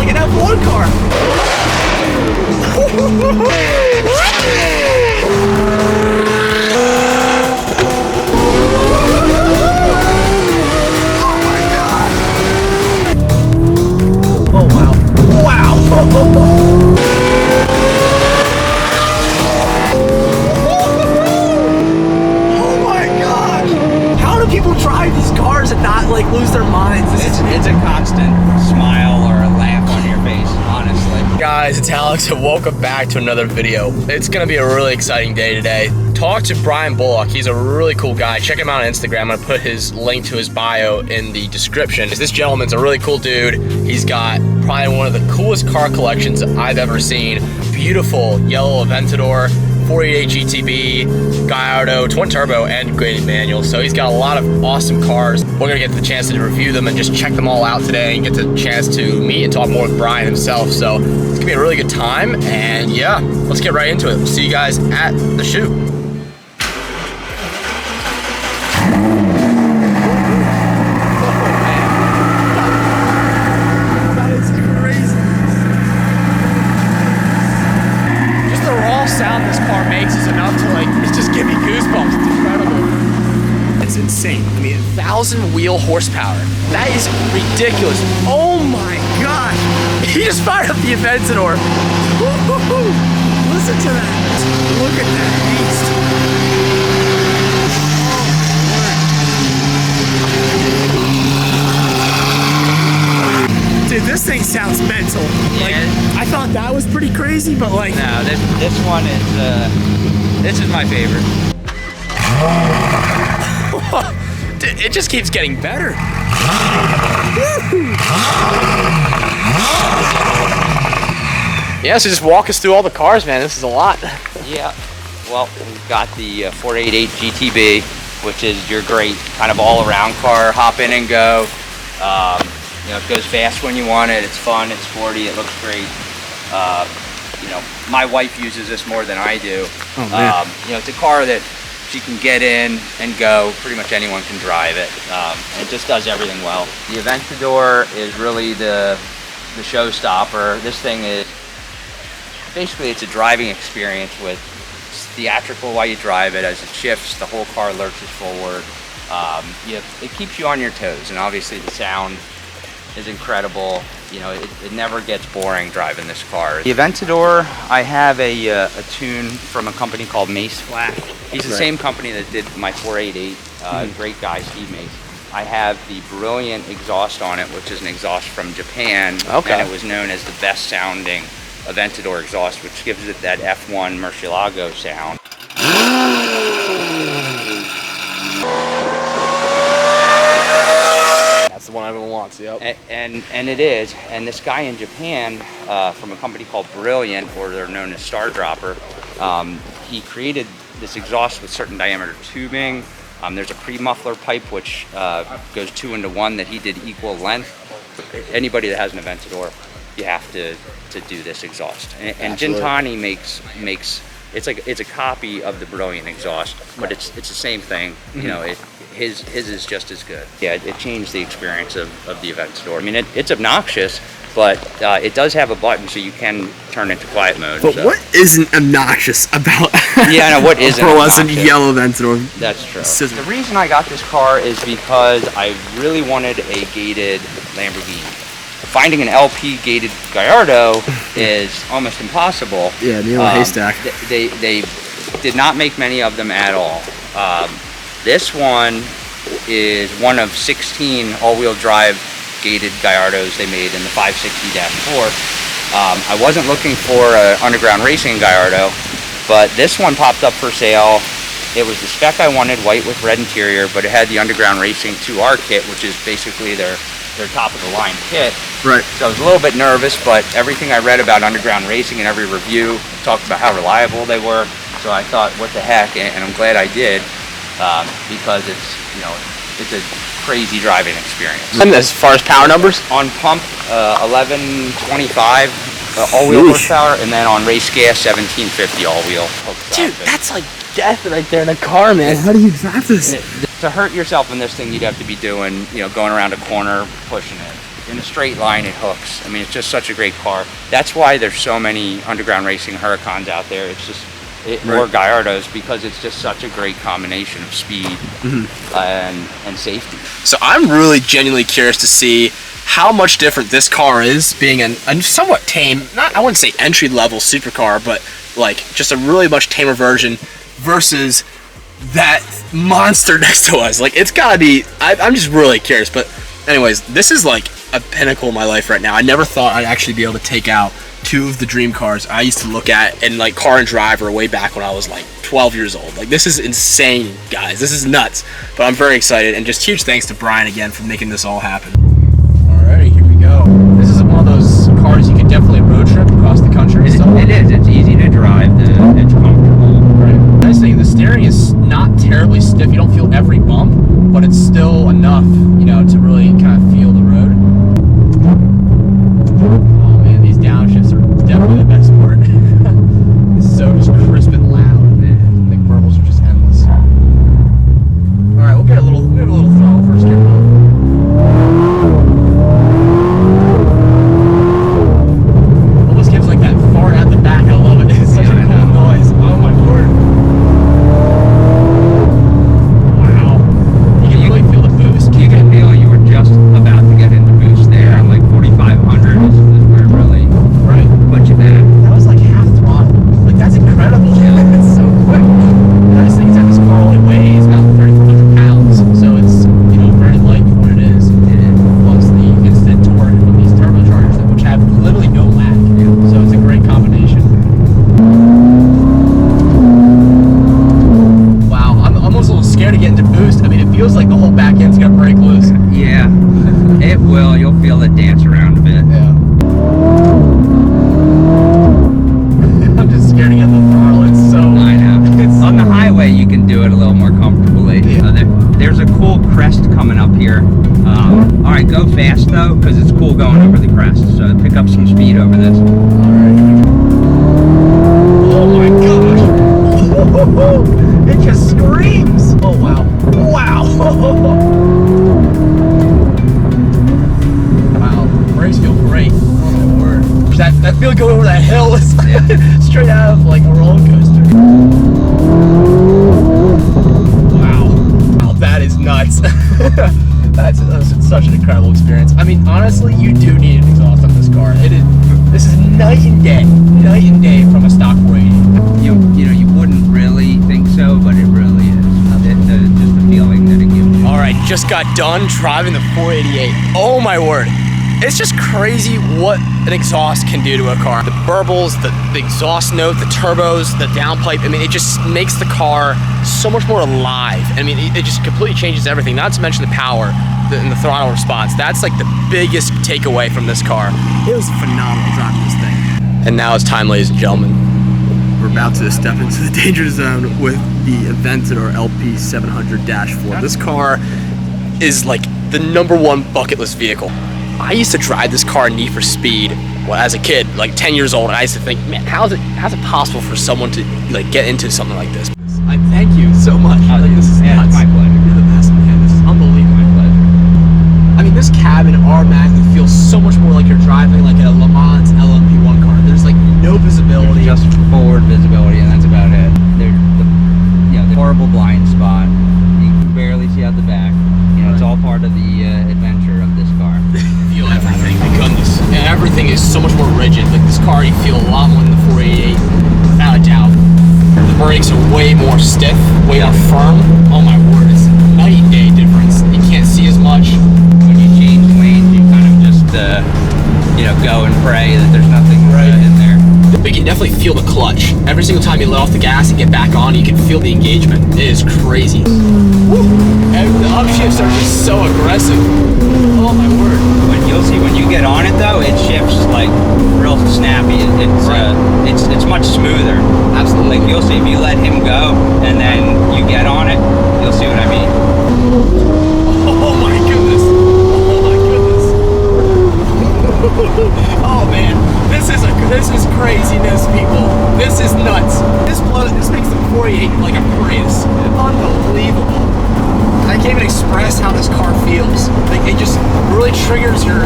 like an F1 car. Oh wow. Wow. Oh my gosh. How do people drive these cars and not like lose their minds? It's a constant smile or a laugh on your face, honestly. Guys, it's Alex and welcome back to another video. It's gonna be a really exciting day today. Talk to Brian Bullock. He's a really cool guy. Check him out on Instagram. I'm gonna put his link to his bio in the description. This gentleman's a really cool dude. He's got probably one of the coolest car collections I've ever seen. Beautiful yellow Aventador, 488 GTB, Gallardo, twin turbo, and graded manual. So he's got a lot of awesome cars. We're gonna get the chance to review them and just check them all out today and get the chance to meet and talk more with Brian himself. So it's gonna be a really good time. And yeah, let's get right into it. We'll see you guys at the shoot. Sound this car makes is enough to like, it's just give me goosebumps. It's incredible. It's insane. I mean, 1,000 wheel horsepower. That is ridiculous. Oh my gosh. He just fired up the Aventador. Woo-hoo-hoo. Listen to that. Look at that beast. Dude, this thing sounds mental. Like, I thought that was pretty crazy, but like... No, this one is, this is my favorite. Dude, it just keeps getting better. Yeah, so just walk us through all the cars, man. This is a lot. Yeah, well, we've got the 488 GTB, which is your great kind of all-around car, hop in and go. You know, it goes fast when you want it. It's fun. It's sporty. It looks great. You know, my wife uses this more than I do. Oh, man. You know, it's a car that she can get in and go. Pretty much anyone can drive it. And it just does everything well. The Aventador is really the showstopper. This thing is basically, it's a driving experience with theatrical while you drive it. As it shifts, the whole car lurches forward. It keeps you on your toes, and obviously the sound is incredible. You know, it never gets boring driving this car. The Aventador, I have a tune from a company called Mace Flash. He's the same company that did my 488. Great guy, Steve Mace. I have the Brilliant exhaust on it, which is an exhaust from Japan. Okay. And it was known as the best sounding Aventador exhaust, which gives it that F1 Murcielago sound. That's the one everyone wants, yep. And it is. And this guy in Japan, from a company called Brilliant, or they're known as Star Dropper, he created this exhaust with certain diameter tubing. There's a pre-muffler pipe which goes 2 into 1 that he did equal length. Anybody that has an Aventador, you have to do this exhaust. And Gintani makes it's a copy of the Brilliant exhaust, but it's the same thing. You know, his is just as good. Yeah, it changed the experience of the Aventador. I mean, it's obnoxious, but it does have a button so you can turn it to quiet mode. But what isn't obnoxious about yeah, I know, what isn't pearlescent yellow Aventador? That's true. The reason I got this car is because I really wanted a gated Lamborghini. Finding an LP gated Gallardo is almost impossible. Yeah, needle haystack. They did not make many of them at all. This one is one of 16 all-wheel drive gated Gallardos they made in the 560-4. I wasn't looking for an underground racing Gallardo, but this one popped up for sale. It was the spec I wanted, white with red interior, but it had the underground racing 2R kit, which is basically their top of the line kit. Right. So I was a little bit nervous, but everything I read about underground racing and every review talked about how reliable they were. So I thought, what the heck, and I'm glad I did, because it's a crazy driving experience. And as far as power numbers? On pump, 1125 all-wheel horsepower, and then on race gas, 1750 all-wheel. Dude, that's like death right there in a car, man. How do you drive this? To hurt yourself in this thing, you'd have to be doing, going around a corner, pushing it. in a straight line it hooks. I mean, it's just such a great car. That's why there's so many underground racing Huracans out there. It's just or Gallardos, because it's just such a great combination of speed and safety. So I'm really genuinely curious to see how much different this car is, being a somewhat tame, I wouldn't say entry level supercar, but like just a really much tamer version versus that monster next to us. Like, it's gotta be, I'm just really curious. But anyways, this is like a pinnacle in my life right now. I never thought I'd actually be able to take out two of the dream cars I used to look at in like Car and Driver way back when I was like 12 years old. Like, this is insane, guys. This is nuts. But I'm very excited, and just huge thanks to Brian again for making this all happen. Alrighty, here we go. This is one of those cars you could definitely road trip across the country. It is. It's easy to drive. It's comfortable. Right. Nice thing, the steering is not terribly stiff. You don't feel every bump, but it's still enough, you know, to really kind of feel the road. Oh man, these downshifts are definitely the best part. It's so just crisp and loud, man. The burbles are just endless. All right, we'll get a little throttle first gear. Almost gives like that fart at the back. I love it. It's such a cool noise. Oh my word. Wow. You can really feel the boost. You can feel you were just about to get into boost there. And like 4,500 is where it really put you there. That was like half throttle. Like, that's incredible. Yeah. It's so quick. The nice thing is that this car only weighs about 3,400 pounds, so it's, you know, very light for what it is. Plus the instant torque from these turbochargers, which have literally no lag. So it's a great combination. Wow, I'm almost a little scared to get into boost. I mean, it feels like the whole back end's gonna break loose. Yeah, it will. You'll feel it dance around a bit. Yeah. I'm just scared to get the throttle. It's so. I know. On the highway, you can do it a little more comfortably. Yeah. There's a cool crest coming up here. All right, go fast though, because it's cool going over the crest. So pick up some speed over this. Oh my gosh! It just screams! Oh wow! Wow! Wow! Brakes feel great. Oh my word! That feel going over that hill is straight out of like a roller coaster. Wow! Wow! That is nuts. That's such an incredible experience. I mean, honestly, you do need an exhaust on this car. This is night and day from a stock 480. You know, you wouldn't really think so, but it really is. Just the feeling that it gives you. All right, just got done driving the 488. Oh my word. It's just crazy what an exhaust can do to a car. The burbles, the exhaust note, the turbos, the downpipe. I mean, it just makes the car so much more alive. I mean, it just completely changes everything, not to mention the power and the throttle response. That's like the biggest takeaway from this car. It was phenomenal driving this thing. And now it's time, ladies and gentlemen. We're about to step into the danger zone with the Aventador LP 700-4. This car is like the #1 bucket list vehicle. I used to drive this car in Need for Speed as a kid, like 10 years old, and I used to think, man, how's it possible for someone to like get into something like this? I thank you so much. Like, this is nuts. It's my pleasure. You're the best, man. This is unbelievable. My pleasure. I mean, this cabin automatically feels so much more like you're driving like a Le Mans LMP1 car. There's like no visibility. Just forward visibility, and that's about it. The horrible blind spot. You can barely see out the back. You know, it's all part of the adventure of this car. Feel everything. My goodness, and everything is so much more rigid. Like, this car, you feel a lot more than the 488, without a doubt. The brakes are way more stiff, way more firm. Oh my word, it's a night and day difference. You can't see as much. When you change lanes, you kind of just go and pray that there's nothing in there. But you can definitely feel the clutch. Every single time you let off the gas and get back on, you can feel the engagement. It is crazy. Woo. And the upshifts are just so aggressive. Oh my word. You'll see when you get on it though, it shifts like real snappy. It's much smoother. Absolutely. Like, you'll see if you let him go and then you get on it, you'll see what I mean. Oh my goodness. Oh my goodness. Oh man. This is craziness, people. This is nuts. This makes the 488 like a Prius. Unbelievable. I can't even express how this car feels. Like, it just really triggers your,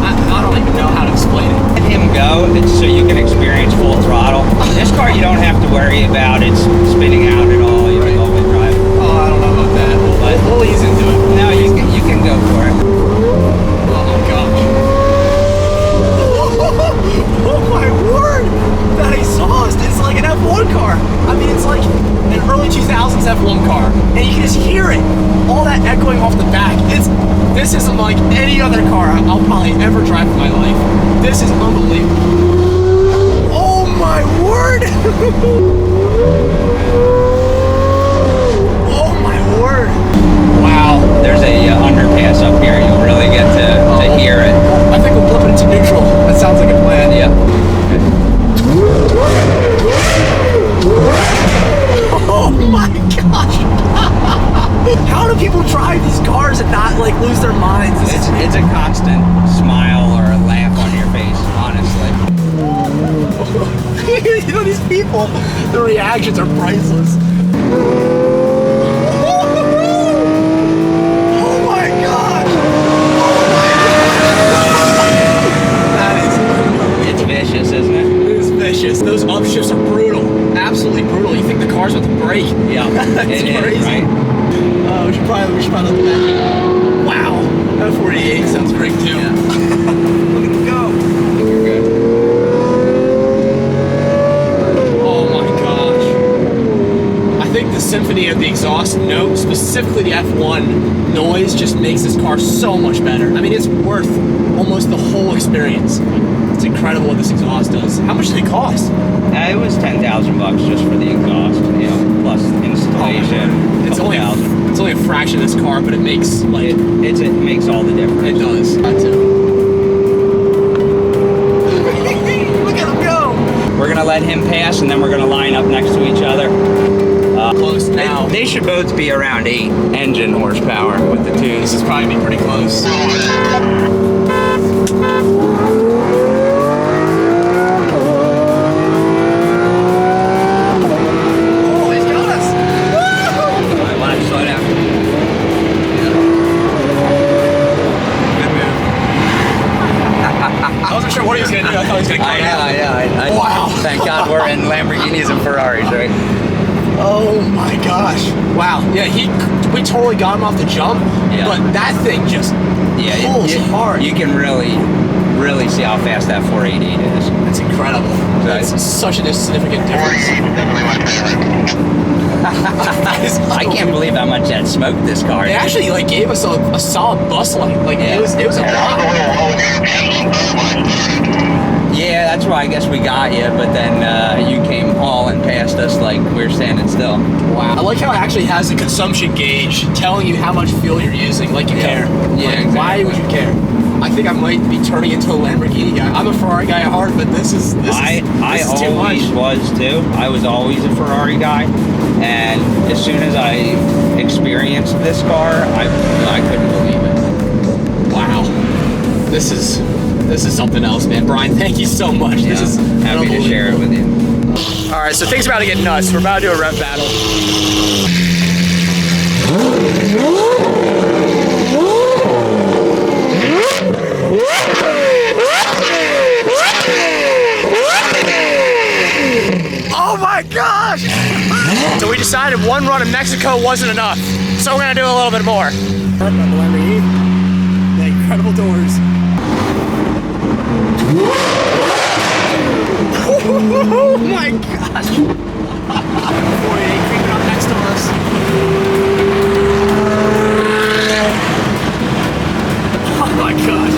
I don't even know how to explain it. Let him go so you can experience full throttle. This car you don't have to worry about it's spinning out at all. You can all-wheel drive. Oh, I don't know about that. We'll ease into it. No, you can go for it. Oh gosh. Oh my word! That exhaust is like an F1 car. I mean, it's like an early 2000s F1 car. And you can just hear it. All that echoing off the back. This isn't like any other car I'll probably ever drive in my life. This is unbelievable. Oh my word! Oh my word! Wow. There's a underpass up here. You'll really get to hear it. I think we'll flip it into neutral. That sounds like a plan. Yeah. Oh my gosh! How do people drive these cars and not like lose their minds? It's a constant smile or a laugh on your face, honestly. You know, these people, the reactions are priceless. Oh my gosh! It's vicious, isn't it? It is vicious. Those upshifts are brutal. Absolutely brutal. You think the car's about to break. Yeah, It's it crazy. is, right? We should probably look at that. Wow. That 48 sounds great too. Yeah. Look at him go. I think you're good. Oh my gosh. I think the symphony of the exhaust note, specifically the F1 noise, just makes this car so much better. I mean, it's worth almost the whole experience. It's incredible what this exhaust does. How much did it cost? It was $10,000 just for the exhaust, you know, plus installation. It's only a fraction of this car, but it makes like It makes all the difference. it does. That too. Look at him go! We're gonna let him pass, and then we're gonna line up next to each other. Close now. They should both be around 8 engine horsepower with the This twos. is probably be pretty close. I wasn't sure what he was going to do. I thought he was going to come out. Wow. Thank God we're in Lamborghinis and Ferraris, right? Oh my gosh. Wow. Yeah, we totally got him off the jump, Yeah. but that thing just pulls hard. You can really see how fast that 488 is. That's incredible. Right. That's such a significant difference. I can't believe how much that smoked this car. They actually like gave us a solid bus light. Like Yeah. it was a lot. Yeah, that's why I guess we got you, but then you came hauling past us like we were standing still. Wow. I like how it actually has a consumption gauge telling you how much fuel you're using. Like you care. Yeah, Like, exactly. Why would you care? I think I might be turning into a Lamborghini guy. I'm a Ferrari guy at heart, but this is too always much. was too. I was always a Ferrari guy, and as soon as I experienced this car, I couldn't believe it. Wow. This is something else, man. Brian, thank you so much. Yeah, This is happy to share it with you. All right, so things are about to get nuts. We're about to do a rev battle. Oh my gosh! So we decided one run in Mexico wasn't enough, so we're gonna do a little bit more. The incredible doors. Oh my gosh! 48 creeping up next to us. Oh my gosh!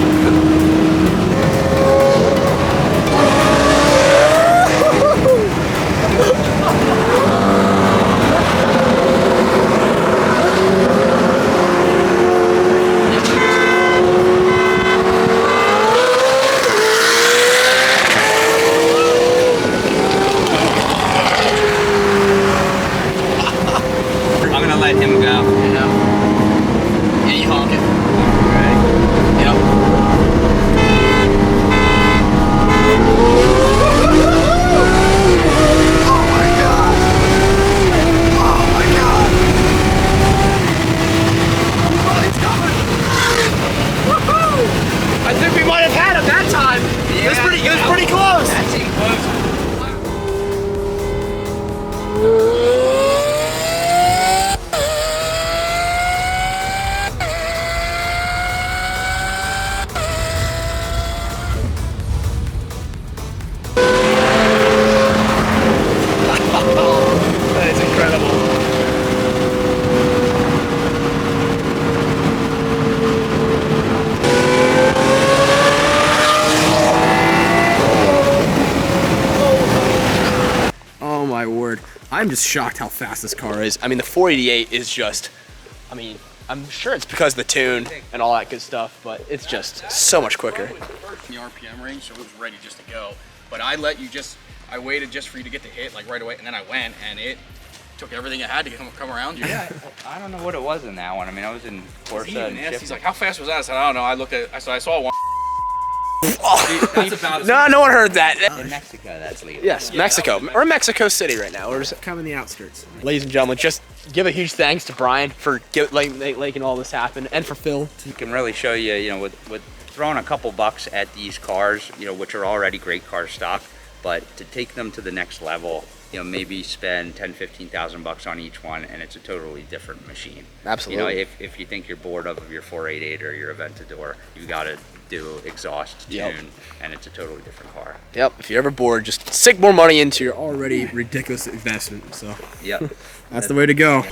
board. I'm just shocked how fast this car is. I mean, the 488 is just, I mean, I'm sure it's because of the tune and all that good stuff, but it's just so much quicker. In the RPM range, so it was ready just to go. But I waited just for you to get the hit like right away, and then I went, and it took everything it had to come around you. Yeah, I don't know what it was in that one. I mean, I was in Porsche. He's like, how fast was that? I said, I don't know. I saw one. That's about no one heard that. In Mexico, that's legal. Yes, yeah, Mexico. We're in Mexico City right now. We're just kind of in the outskirts. Ladies and gentlemen, just give a huge thanks to Brian for making all this happen, and for Phil. He can really show you, you know, with throwing a couple bucks at these cars, you know, which are already great car stock, but to take them to the next level, you know, maybe spend 10, 15,000 bucks on each one, and it's a totally different machine. Absolutely. You know, if you think you're bored of your 488 or your Aventador, you got to do exhaust, tune, and it's a totally different car. Yep. If you're ever bored, just sink more money into your already ridiculous investment. So, yep, that's the way to go.